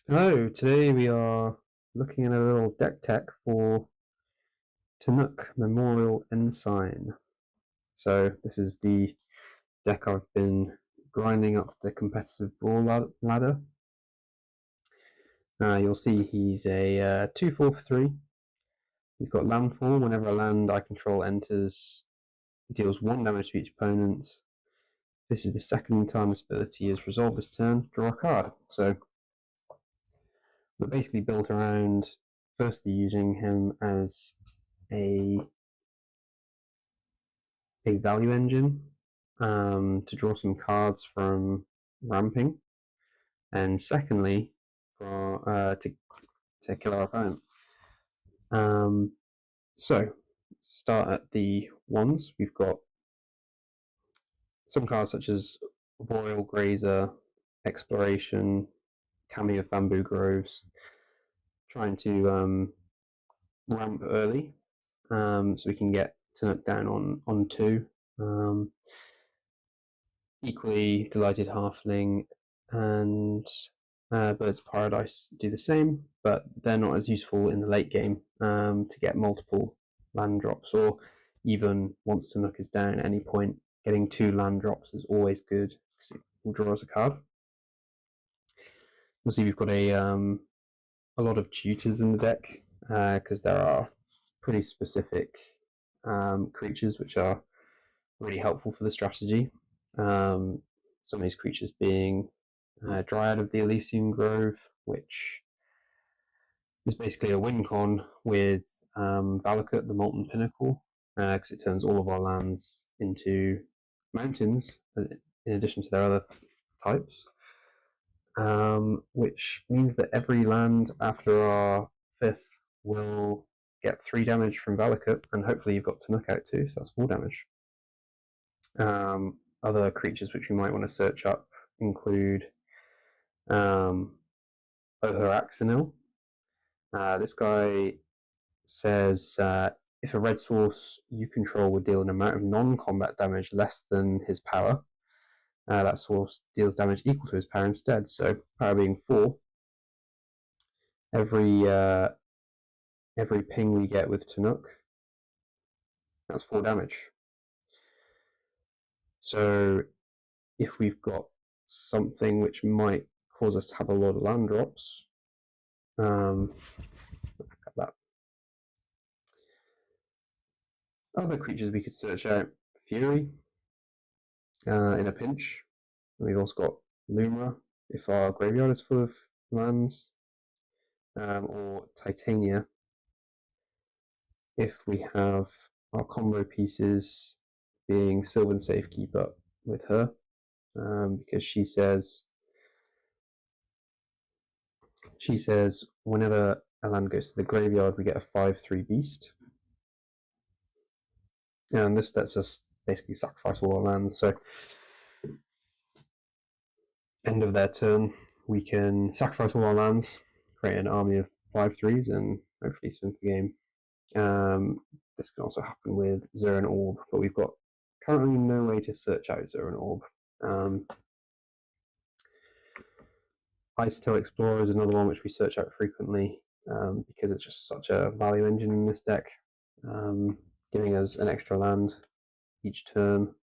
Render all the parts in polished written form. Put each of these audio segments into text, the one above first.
Hello, today we are looking at a little deck tech for Tannuk Memorial Ensign. So this is the deck I've been grinding up the competitive brawl ladder. You'll see he's a 2/4 for 3. He's got Landfall. Whenever a land I control enters, he deals 1 damage to each opponent. This is the second time this ability is resolved this turn. Draw a card. So we're basically built around firstly using him as a value engine to draw some cards from ramping, and secondly, to kill our opponent. So start at the ones. We've got some cards such as Royal Grazer, Exploration, Cameo of Bamboo Groves, trying to ramp early, so we can get Tannuk down on 2. Equally Delighted Halfling and Birds of Paradise do the same, but they're not as useful in the late game to get multiple land drops, or even once Tannuk is down at any point, getting 2 land drops is always good because it will draw us a card. You'll see we've got a lot of tutors in the deck because there are pretty specific creatures which are really helpful for the strategy. Some of these creatures being Dryad of the Ilysian Grove, which is basically a win con with Valakut the Molten Pinnacle, because it turns all of our lands into mountains in addition to their other types, which means that every land after our 5th will get 3 damage from Valakut, and hopefully you've got Tannuk out too, so that's 4 damage. Other creatures which we might want to search up include Icetill. This guy says if a red source you control would deal an amount of non-combat damage less than his power, that source deals damage equal to his power instead. So power being 4, every ping we get with Tannuk, that's 4 damage. So if we've got something which might cause us to have a lot of land drops, that. Other creatures we could search out: Fury in a pinch. We've also got Lumra if our graveyard is full of lands, or Titania if we have our combo pieces being Sylvan Safekeeper with her, because she says whenever a land goes to the graveyard, we get a 5/3 beast, and this lets us basically sacrifice all our lands. So end of their turn, we can sacrifice all our lands, create an army of 5/3s, and hopefully swim the game. This can also happen with Zuran Orb, but we've got currently no way to search out Zuran Orb. Icetill Explorer is another one which we search out frequently because it's just such a value engine in this deck, giving us an extra land each turn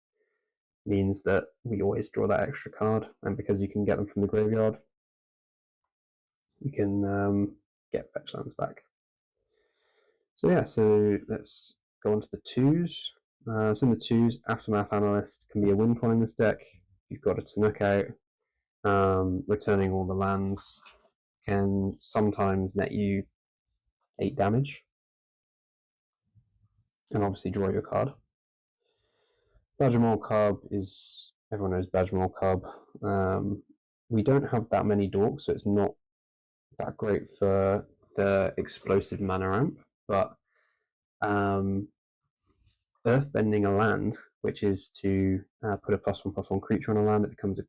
means that we always draw that extra card, and because you can get them from the graveyard, we can get fetch lands back. So yeah, so let's go on to the 2s. So in the 2s, Aftermath Analyst can be a win con in this deck. You've got a Tannuk out. Returning all the lands can sometimes net you 8 damage, and obviously draw your card. Badgermaul Cub is, everyone knows Badgermaul Cub. We don't have that many dorks, so it's not that great for the explosive mana ramp, but earthbending a land, which is to put a +1/+1 creature on a land, it becomes a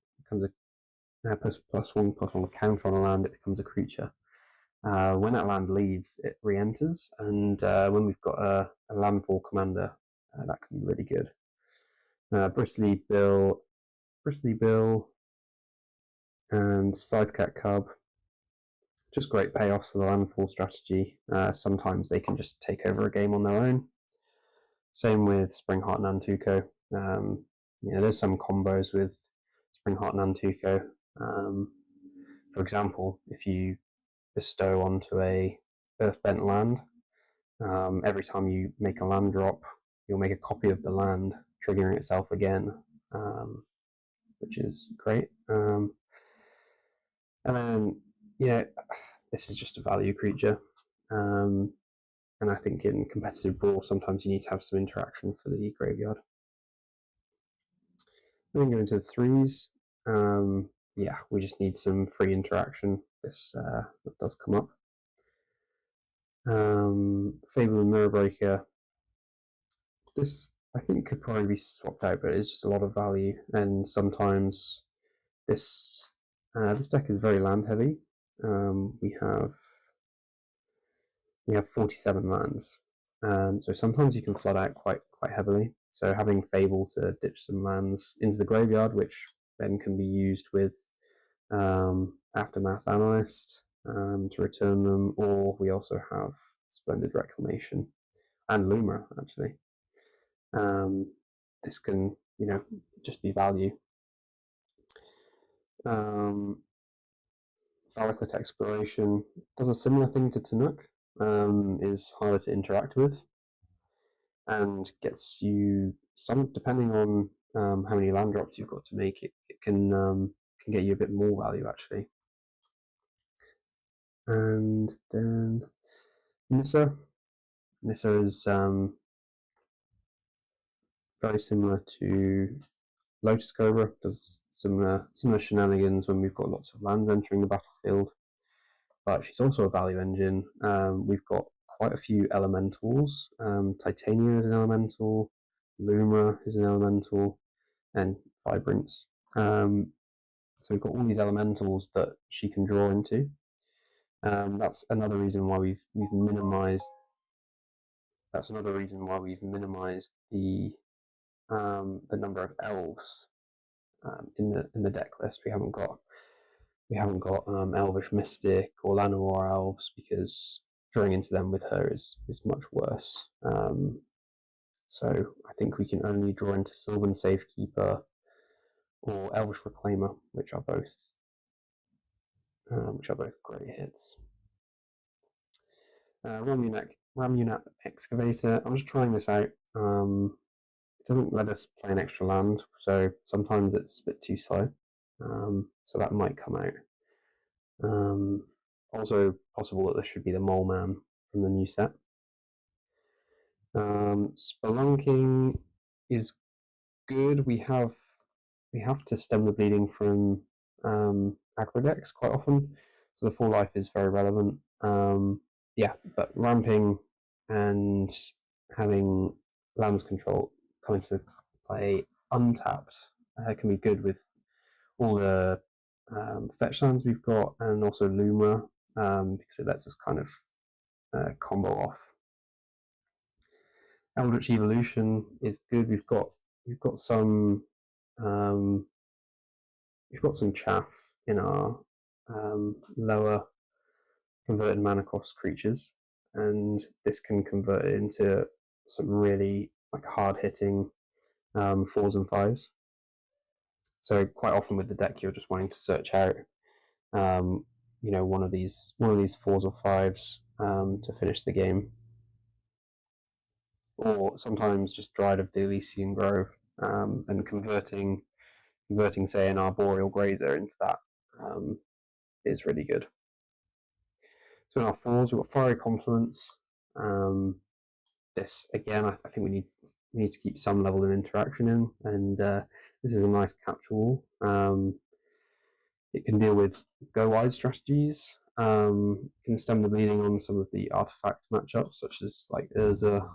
+1/+1 counter on a land, it becomes a creature. When that land leaves, it re-enters, and when we've got a landfall commander, that can be really good. Bristly Bill, and Scythecat Cub just great payoffs to the Landfall strategy. Sometimes they can just take over a game on their own. Same with Springheart Nantuko. There's some combos with Springheart Nantuko. For example, if you bestow onto a Earthbent land, every time you make a land drop, you'll make a copy of the land, triggering itself again, which is great. And then, this is just a value creature. And I think in competitive brawl, sometimes you need to have some interaction for the graveyard. Then go into the threes. We just need some free interaction. This does come up. Fable and Mirror Breaker. This I think could probably be swapped out, but it's just a lot of value, and sometimes this deck is very land heavy. We have 47 lands, so sometimes you can flood out quite heavily. So having Fable to ditch some lands into the graveyard, which then can be used with Aftermath Analyst to return them, or we also have Splendid Reclamation and Luma actually. This can just be value. Valakut Exploration does a similar thing to Tannuk, is harder to interact with, and gets you some, depending on how many land drops you've got to make it, can get you a bit more value actually. And then Nissa is very similar to Lotus Cobra, does similar shenanigans when we've got lots of lands entering the battlefield, but she's also a value engine. We've got quite a few elementals. Titania is an elemental, Luma is an elemental, and Vibrance. So we've got all these elementals that she can draw into. That's another reason why we've minimized. That's another reason why we've minimized the number of elves in the deck list. We haven't got Elvish Mystic or Llanowar elves, because drawing into them with her is much worse. So I think we can only draw into Sylvan Safekeeper or Elvish Reclaimer, which are both great hits. Ramunap Excavator. I'm just trying this out. It doesn't let us play an extra land, so sometimes it's a bit too slow. So that might come out. Also possible that this should be the Mole Man from the new set. Spelunking is good. We have to stem the bleeding from aggro decks quite often, so the 4 life is very relevant. But ramping and having lands control come into play untapped can be good with all the fetch lands we've got, and also Luma, because it lets us kind of combo off. Eldritch Evolution is good. We've got some chaff in our lower converted mana cost creatures, and this can convert it into some really hard hitting 4s and 5s. So quite often with the deck, you're just wanting to search out one of these 4s or 5s to finish the game, or sometimes just Dryad of the Ilysian Grove and converting say an Arboreal Grazer into that is really good. So in our 4s, we've got Fiery Confluence. This again, I think we need to keep some level of interaction in, and this is a nice catch-all. It can deal with go-wide strategies. Can stem the bleeding on some of the artifact matchups, such as Urza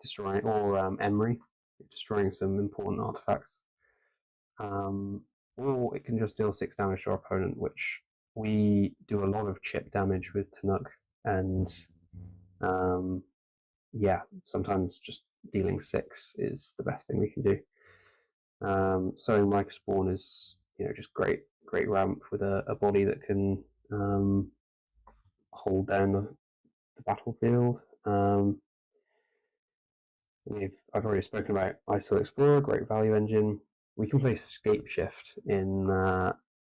destroying, or Emry destroying some important artifacts. Or it can just deal 6 damage to our opponent, which we do a lot of chip damage with Tannuk, and sometimes just dealing 6 is the best thing we can do. Sowing Microspawn is just great great ramp with a body that can hold down the battlefield. I've already spoken about Icetill Explorer, great value engine. We can play Scape Shift in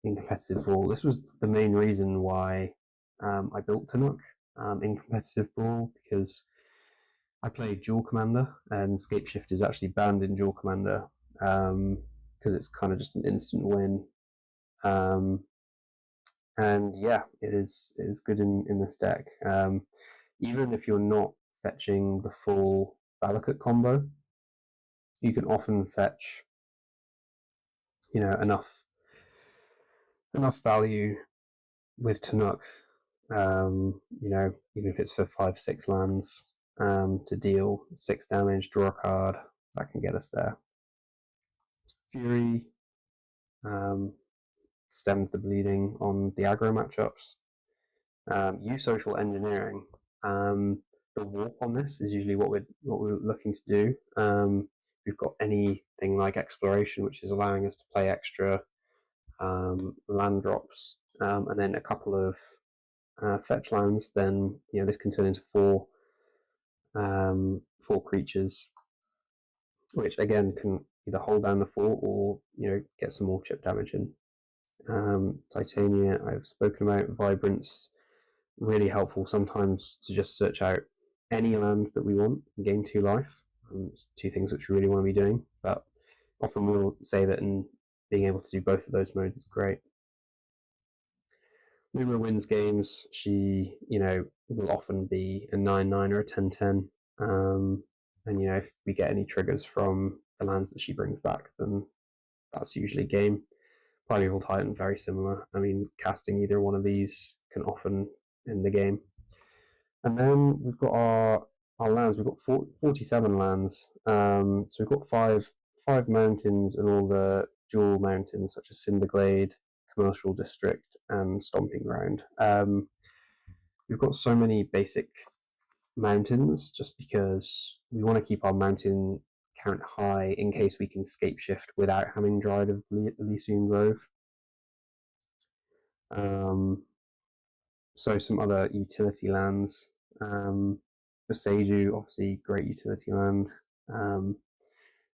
Competitive Brawl. This was the main reason why I built Tannuk in Competitive Brawl, because I played Dual Commander, and Scape Shift is actually banned in Dual Commander because it's kind of just an instant win. And yeah, it is good in this deck. Even if you're not fetching the full Valakut combo, you can often fetch, enough value with Tannuk. Even if it's for 5-6 lands to deal 6 damage, draw a card, that can get us there. Fury stems the bleeding on the aggro matchups. Use social engineering. The warp on this is usually what we're looking to do. We've got anything like exploration, which is allowing us to play extra land drops, and then a couple of fetch lands. Then this can turn into 4 creatures, which again can either hold down the fort or get some more chip damage in. Titania, I've spoken about. Vibrance, really helpful sometimes to just search out any land that we want and gain 2 life. It's 2 things which we really want to be doing, but often we'll say that in being able to do both of those modes is great. Lumina wins games. She, will often be a 9/9 or a 10/10. And if we get any triggers from the lands that she brings back, then that's usually game. Primeval Titan, very similar. I mean, casting either one of these can often end the game. And then we've got our lands. We've got 47 lands. So we've got five mountains and all the dual mountains, such as Cinderglade, Commercial District, and Stomping Ground. We've got so many basic mountains just because we want to keep our mountain count high in case we can scape shift without having Dryad of Ilysian Grove. So some other utility lands. Beseju, obviously great utility land.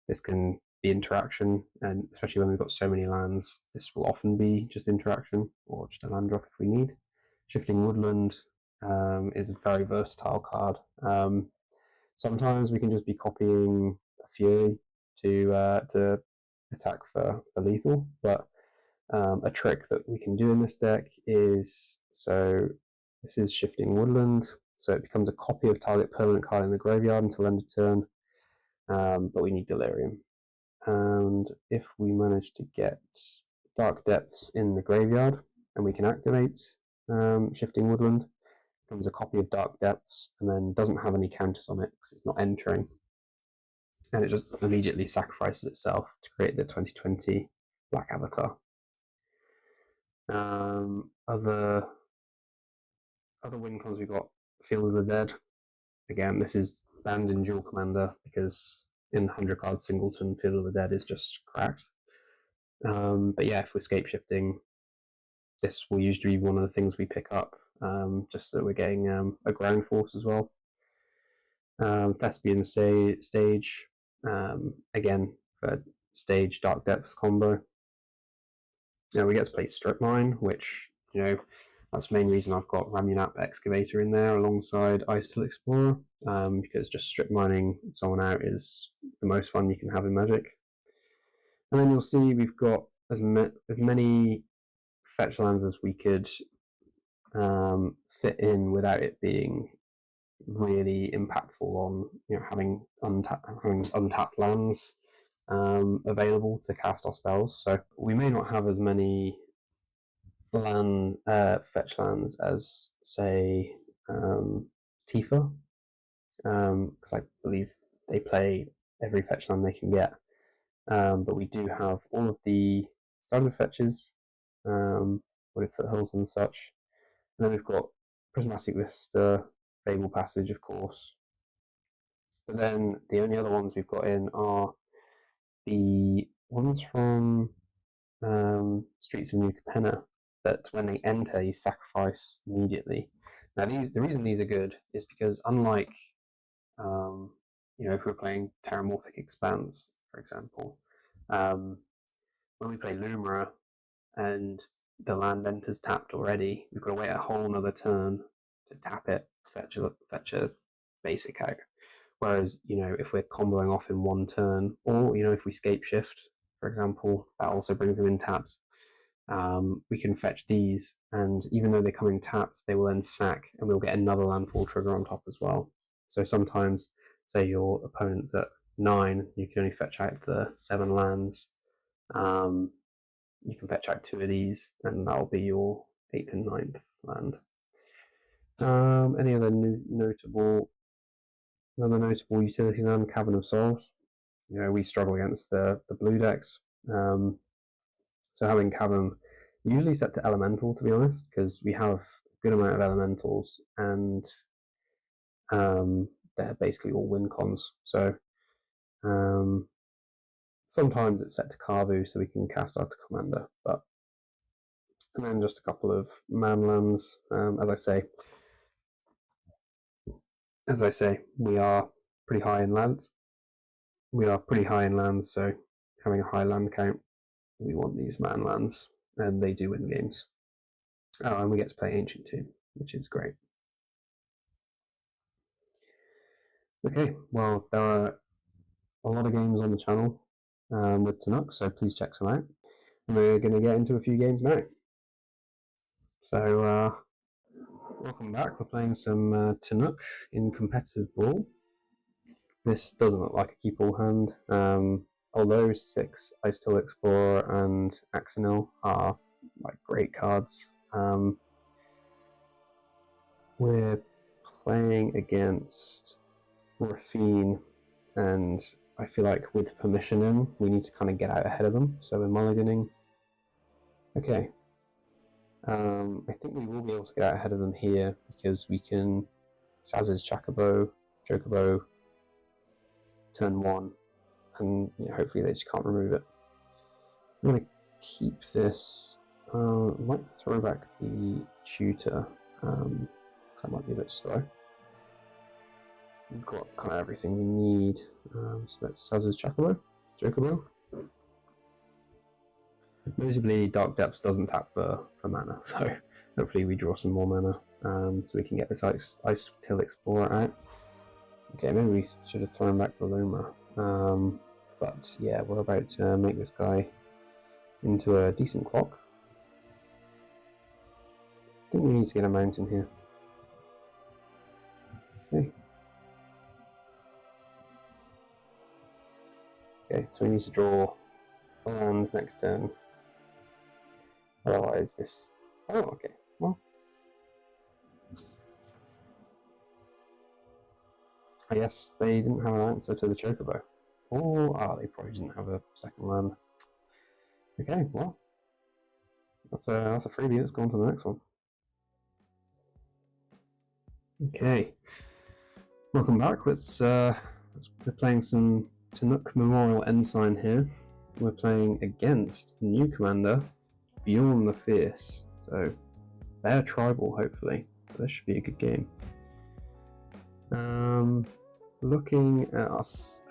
This can be interaction, and especially when we've got so many lands, this will often be just interaction or just a land drop if we need. Shifting Woodland is a very versatile card. Sometimes we can just be copying a Fury to attack for lethal, but a trick that we can do in this deck is, so this is Shifting Woodland, so it becomes a copy of target permanent card in the graveyard until end of turn, but we need Delirium. And if we manage to get Dark Depths in the graveyard and we can activate Shifting Woodland, it becomes a copy of Dark Depths and then doesn't have any counters on it because it's not entering. And it just immediately sacrifices itself to create the 2020 Black Avatar. Other win cons we've got Field of the Dead. Again, this is banned in Dual Commander because in 100 card singleton, Field of the Dead is just cracked. But yeah, if we're scape shifting, this will usually be one of the things we pick up, just so we're getting a ground force as well. Thespian Stage, again, for Stage Dark Depths combo. We get to play Strip Mine, which, that's the main reason I've got Ramunap Excavator in there alongside Icetill Explorer, because just strip mining someone out is the most fun you can have in Magic. And then you'll see we've got as many fetch lands as we could fit in without it being really impactful on having untapped lands available to cast our spells. So we may not have as many fetch lands as, say, Tifa, because I believe they play every fetch land they can get. But we do have all of the standard fetches, with Foothills and such. And then we've got Prismatic Vista, Fable Passage, of course. But then the only other ones we've got in are the ones from Streets of New Capenna that when they enter, you sacrifice immediately. Now, the reason these are good is because unlike, if we're playing Terramorphic Expanse, for example, when we play Lumera and the land enters tapped already, we've got to wait a whole another turn to tap it, fetch a basic out. Whereas, if we're comboing off in one turn, or, if we scape shift, for example, that also brings them in tapped. We can fetch these, and even though they come in tapped, they will then sack, and we'll get another landfall trigger on top as well. So sometimes, say your opponent's at 9, you can only fetch out the 7 lands. You can fetch out 2 of these, and that'll be your 8th and 9th land. Any other notable utility land? Cavern of Souls. We struggle against the blue decks. So having Cavern usually set to Elemental, to be honest, because we have a good amount of Elementals, and they're basically all win cons. So sometimes it's set to Carvu, so we can cast out the commander, and then just a couple of manlands. As I say, we are pretty high in lands. So having a high land count, we want these manlands, and they do win games. Oh, and we get to play Ancient too, which is great. Okay, well, there are a lot of games on the channel with Tannuk, so please check some out. And we're going to get into a few games now. So, welcome back. We're playing some Tannuk in Competitive Brawl. This doesn't look like a keep all hand, although 6 Icetill Explorer and Icetill are great cards. We're playing against Raffine, and I feel like with permission in, we need to kind of get out ahead of them, so we're mulliganing. Okay. I think we will be able to get out ahead of them here, because we can Saz's Chocobo, turn 1, and hopefully they just can't remove it. I'm going to keep this. I might throw back the tutor, because that might be a bit slow. We've got kind of everything we need. So that's Saz's Chocobo. Notably, Dark Depths doesn't tap for mana, so hopefully we draw some more mana, so we can get this Icetill Explorer out. Okay, maybe we should have thrown back the Luma. But yeah, we're about to make this guy into a decent clock. I think we need to get a mountain here. Okay, so we need to draw lands next turn. Otherwise this... Oh, okay, well... I guess they didn't have an answer to the Chocobo. Or, they probably didn't have a second land. Okay, well... That's a freebie, let's go on to the next one. Okay. Welcome back, we're playing some Tannuk Memorial Ensign here. We're playing against a new commander, Beorn the Fierce. So, they're tribal, hopefully. So this should be a good game. Looking at our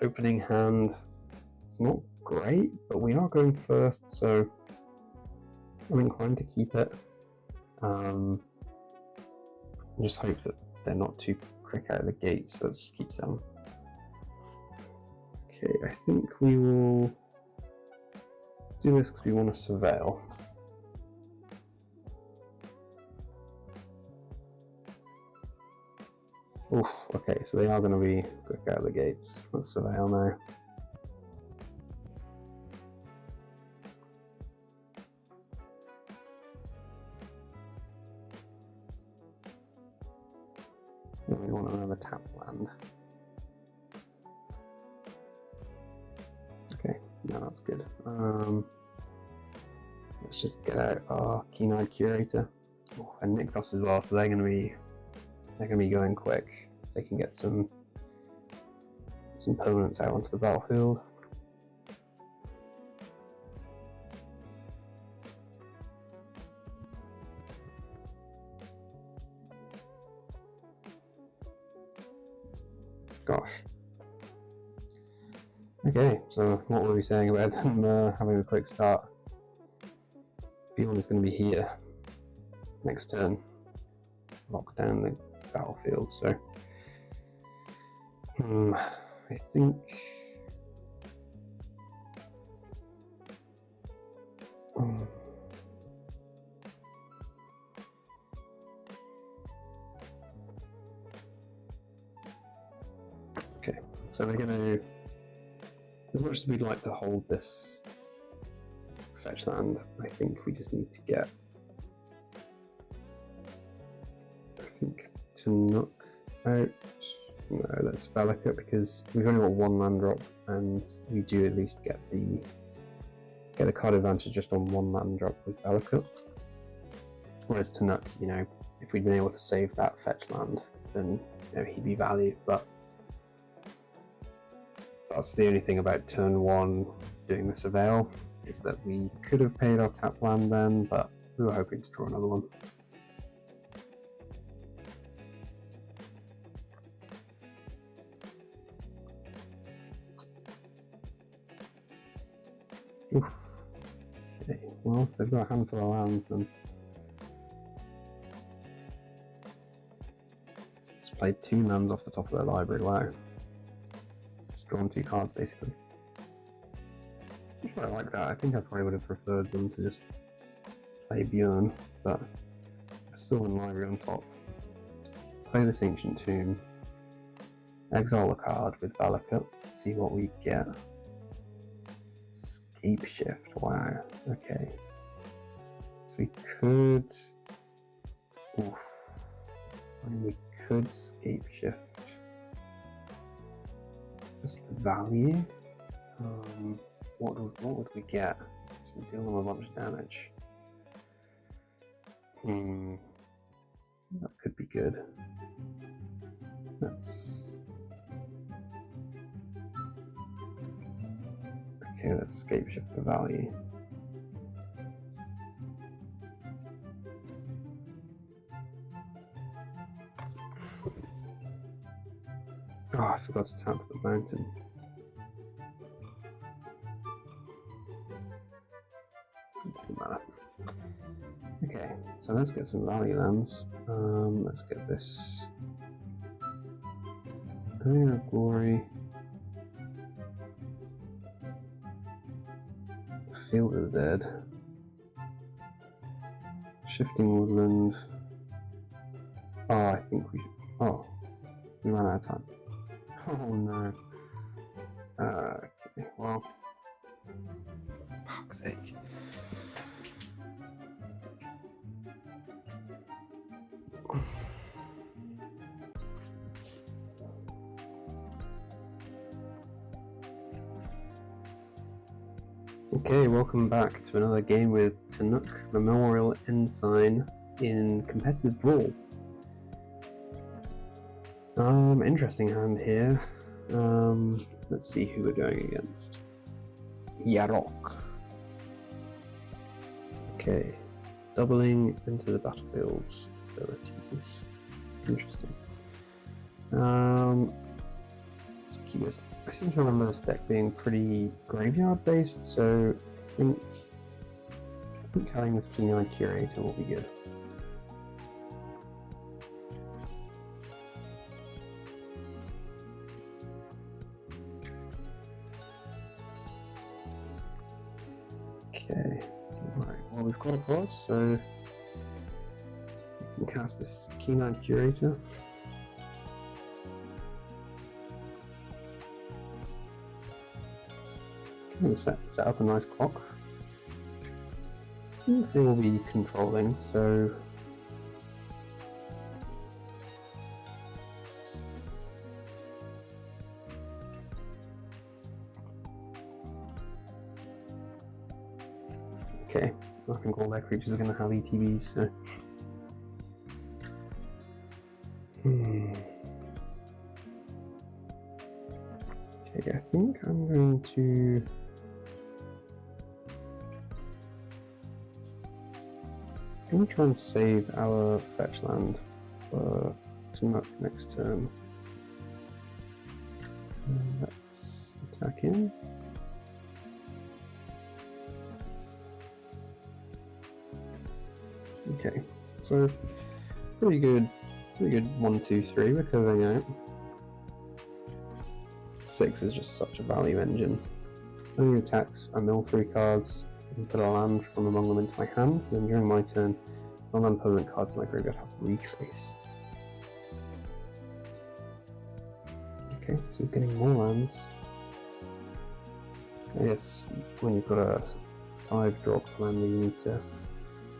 opening hand, it's not great, but we are going first, so I'm inclined to keep it. Just hope that they're not too quick out of the gate, so let's just keep them. Okay, I think we will do this because we want to surveil. Oof, okay, so they are going to be quick out of the gates. Let's surveil now. We want another tap land. Okay, no, that's good. Let's just get out our Keen-Eyed Curator. Oh, and Nykthos as well, so they're gonna be going quick. They can get some permanents out onto the battlefield. Gosh. Okay, so what were we saying about them having a quick start? Beorn is going to be here next turn. Lock down the battlefield, so I think okay, so we're going to, as much as we'd like to hold this fetch land, I think we just need to get, I think, Tannuk out. No, let's Valakut, because we've only got one land drop, and we do at least get the card advantage just on one land drop with Valakut. Whereas Tannuk, you know, if we'd been able to save that fetch land, then you know, he'd be valued. But that's the only thing about turn 1 doing the Surveil, is that we could have paid our tap land then, but we were hoping to draw another one. Oof. Okay, well, if they've got a handful of lands, then just played 2 lands off the top of their library. Wow. Just drawn 2 cards basically. Which I like that. I think I probably would have preferred them to just play Beorn, but still in library on top. Play this Ancient Tomb, exile a card with Valakut, see what we get. Scape Shift, wow, okay. So we could, we could Scape Shift just value. What would we get? Just to deal them a bunch of damage. That could be good. Let's Scape Shift for value. Oh, I forgot to tap the mountain. Doesn't matter. Okay, so let's get some value lands. Let's get this Area of Glory, Field of the Dead, Shifting Woodland. Oh, I think we. Oh, we ran out of time. Oh no. Okay, well, fuck's sake. Okay, welcome back to another game with Tannuk Memorial Ensign in Competitive Brawl. Interesting hand here. Let's see who we're going against. Yarok. Okay, doubling into the battlefield's abilities. Interesting. Let's keep this. I seem to remember this deck being pretty graveyard based, so I think having this Keen-Eyed Curator will be good. Okay, alright, well we've got a card, so we can cast this Keen-Eyed Curator. Set up a nice clock. I think they will be controlling, so okay, I think all their creatures are going to have ETBs, so okay, I think I'm going to try and save our fetch land for Tannuk next turn. Let's attack him. Okay, so pretty good 1, 2, 3 we're covering out. 6 is just such a value engine. Only attacks, I mill 3 cards, and put a land from among them into my hand, then during my turn, non-land permanent cards in my graveyard have retrace. Okay, so he's getting more lands. I guess when you've got a 5-drop land, you need to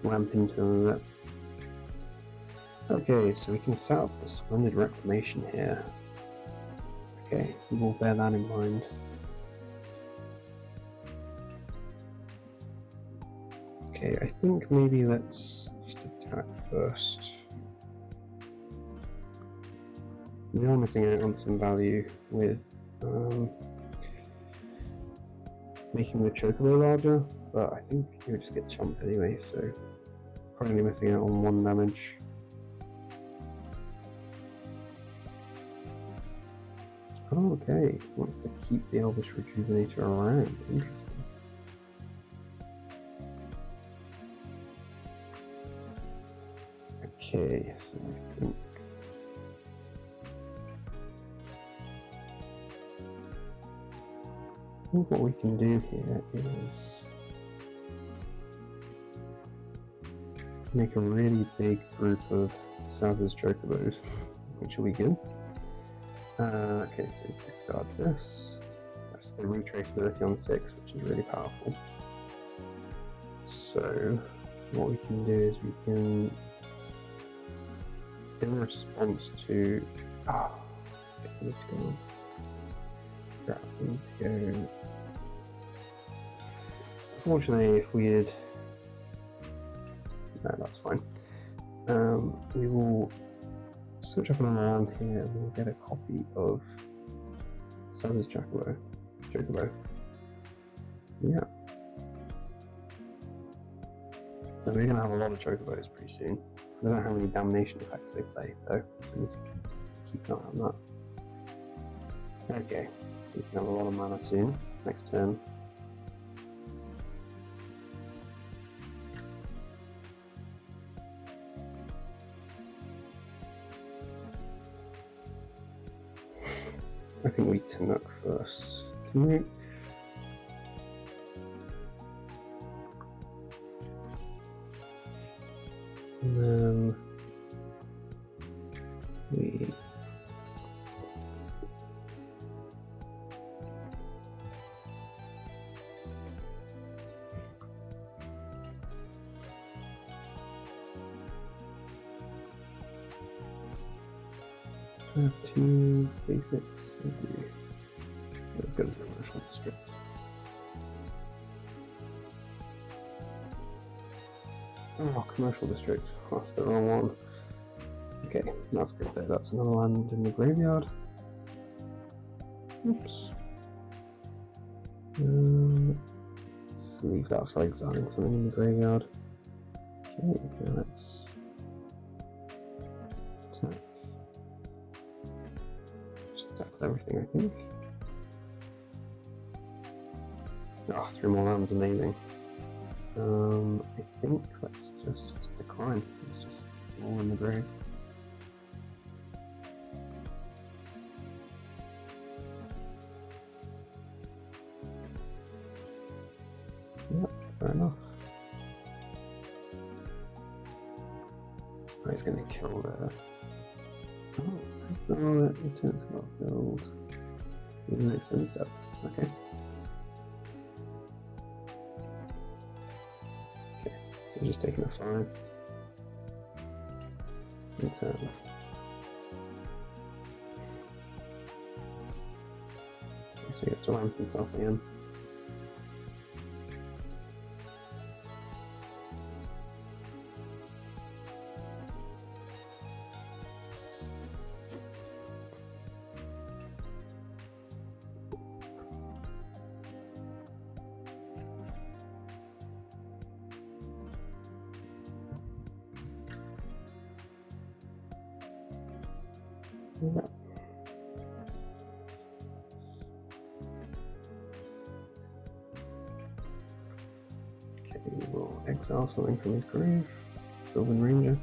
ramp into them a bit. Okay, so we can set up the Splendid Reclamation here. Okay, we will bear that in mind. Okay, I think maybe let's just attack first. We are missing out on some value with making the Chocobo larger, but I think he would just get chumped anyway, so probably missing out on 1 damage. Oh, okay, he wants to keep the Elvish Rejuvenator around. Interesting. Okay, so I think what we can do here is make a really big group of Saz's Chocobos, which will be good. Okay, so discard this. That's the retraceability on 6, which is really powerful. So what we can do is we can, in response to okay, we need to go on. Crap, we need to go. Unfortunately, if we had, no, that's fine. We will search up and around here and we'll get a copy of Saz's Chocobo. Yeah. So we're going to have a lot of Chocobos pretty soon. I don't know how many damnation effects they play though, so we need to keep an eye on that. Okay, so we can have a lot of mana soon, next turn. I think we Tannuk first. Tannuk. And then we have 2 basics. Let's go to the commercial district. Oh, commercial district. Oh, that's the wrong one. Okay, that's good though. That's another land in the graveyard. Oops. Let's just leave that for exiling something in the graveyard. Okay, now let's attack. Just attack with everything, I think. Oh, 3 more lands, amazing. I think let's just decline. It's just all in the grave. Yep, fair enough. Oh, he's going to kill there. Oh, that's all that returns got build. Even extend step. Okay. So just taking a 5. And turn. So he gets to ramp himself again. exile something from his grave. Sylvan Ranger.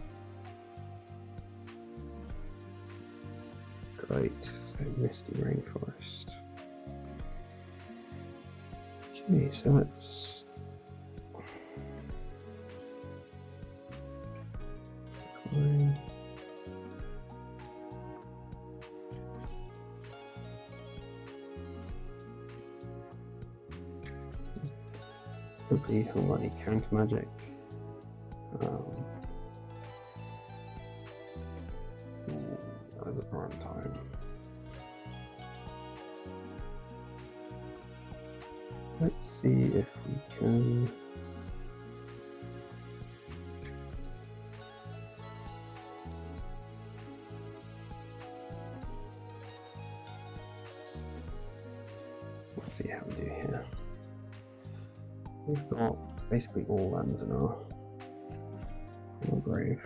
Great. So Misty Rainforest. Okay, so let's hopefully he'll let me counter magic. That is a prime time. Let's see if we can. Let's see how we do here. We've got basically all lands in our grave.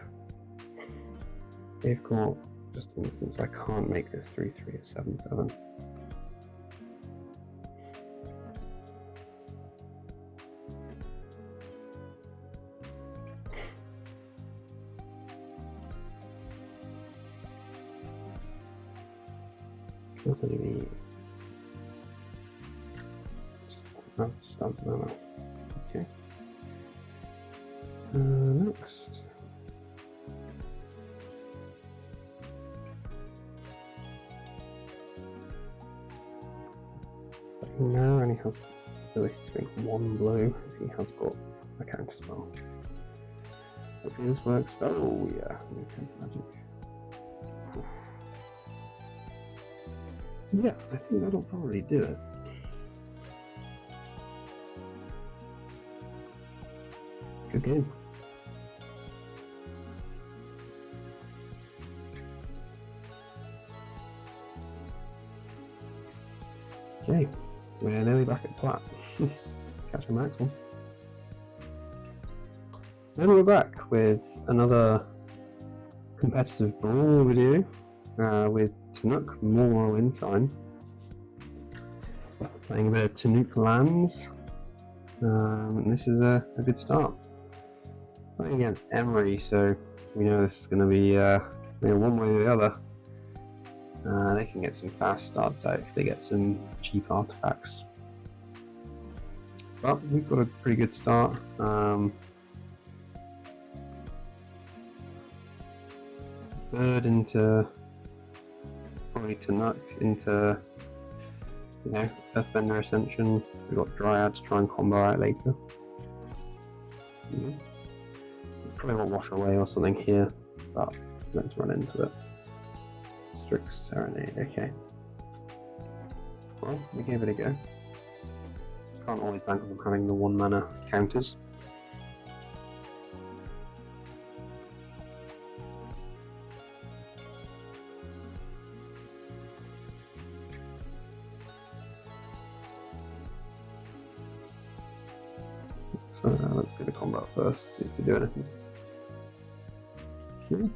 They've got just an instance I can't make this 3/3 a 7/7. What's it be? Just down to mana. Okay. Next. Now only has the ability to make one blow if he has got a counter spell. Hopefully this works. Oh yeah, no counter magic. Oof. Yeah, I think that'll probably do it. Good game. Okay, we're nearly back at plat. Catch a max one. And we're back with another competitive brawl video with Tannuk Memorial Ensign. Playing a bit of Tannuk lands. And this is a good start. Playing against Emry, so we know this is going to be one way or the other. They can get some fast starts out if they get some cheap artifacts. But we've got a pretty good start. Bird into probably Tannuk into Earthbender Ascension. We've got Dryad to try and combo out later. Probably want Wash Away or something here, but let's run into it. Strict Serenade, okay. Well, we gave it a go. Can't always bank on them having the 1 mana counters. Let's go to combat first, see if they do anything. Okay.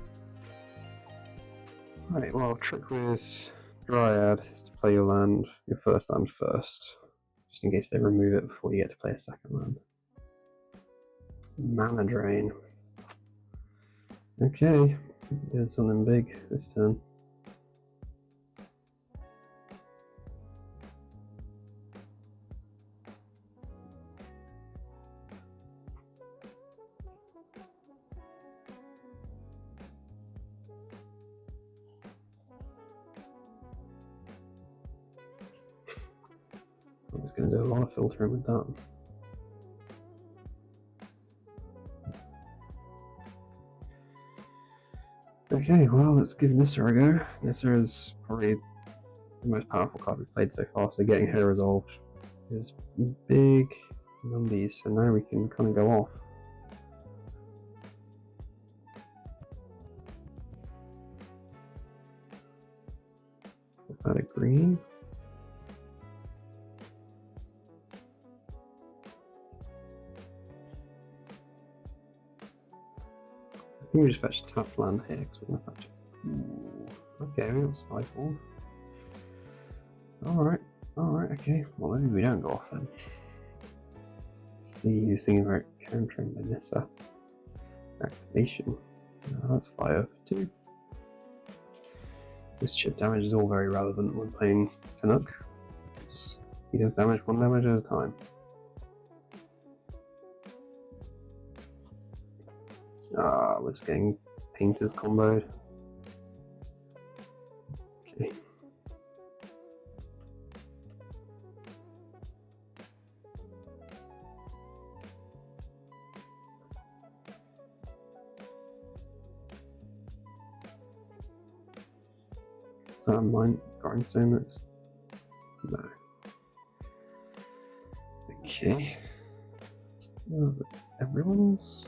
Right, well, trick with Dryad is to play your first land first, just in case they remove it before you get to play a second land. Mana Drain. Okay, doing something big this turn. I'm just going to do a lot of filtering with that. Okay, well, let's give Nissa a go. Nissa is probably the most powerful card we've played so far, so getting her resolved is big numbies, so now we can kind of go off. About a green. I think we just fetch tough land here because we're going to fetch. Okay, we got Stifle. Alright, okay. Well, maybe we don't go off then. Let's see, he was thinking about countering Vanessa. Activation. That's fire for 2. This chip damage is all very relevant when playing Tannuk. He does damage 1 damage at a time. We're just getting painters comboed. Okay. Is that mine grindstone? That's no. Okay. Was it everyone's?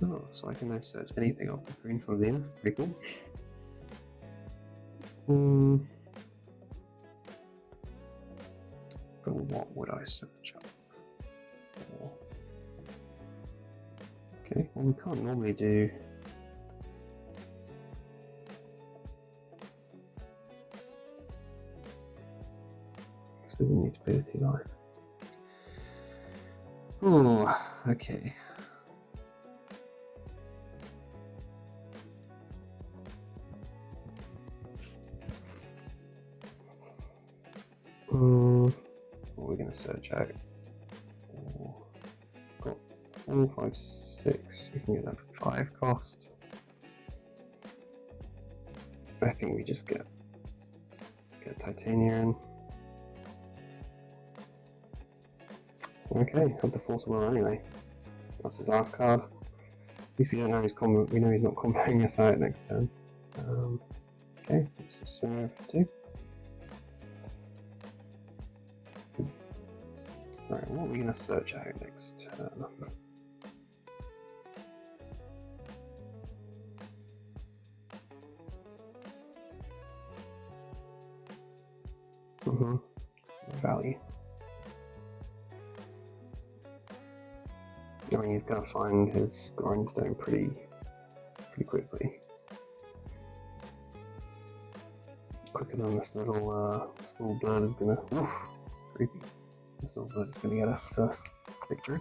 Oh, so I can now search anything off the Green Sunzina. Pretty cool. But what would I search up for? Okay, well we can't normally do. So we need to pay the 2 life. Oh, okay. What are we going to search out? Got 4, 5, 6. We can get that for 5 cost. I think we just get Titania in. Okay, have the Force of Will anyway. That's his last card. At least we don't know we know he's not comboing us out next turn. Okay, let's just swing over for 2. Right, what are we going to search out next turn? Value. I mean, he's going to find his grindstone pretty quickly. Quicker than this little bird is going to. Oof, creepy. This little bird is going to get us to victory.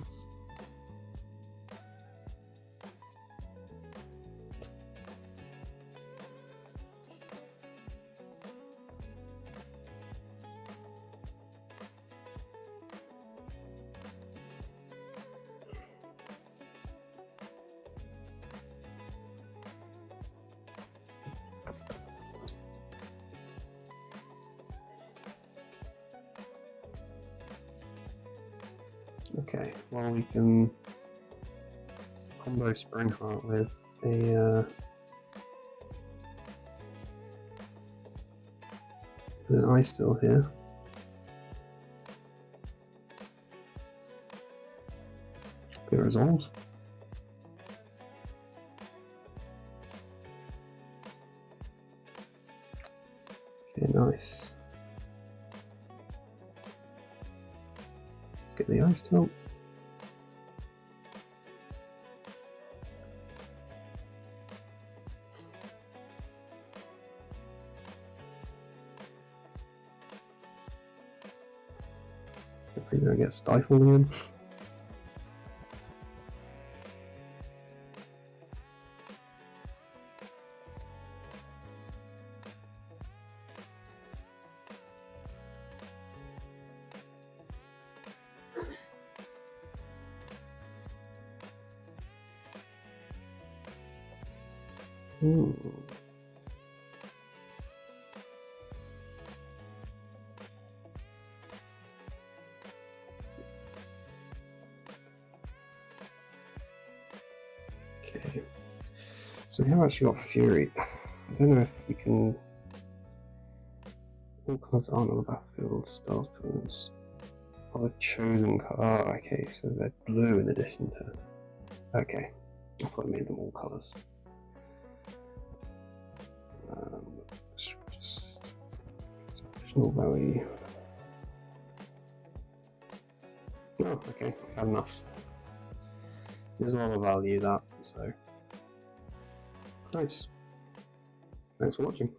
Okay, well we can combo Springheart with an Icetill here. Good resolves. Okay, nice. Get the Icetill. Hopefully we don't get stifled again. Okay, so we have actually got Fury. I don't know if we can. All cards aren't on the battlefield. Spells, permanents. Oh, the chosen card. Oh, okay, so they're blue in addition to. Okay, I thought I made them all colours. Just some additional value. Oh, okay, I've had enough. There's a lot of value that, so nice. Thanks for watching.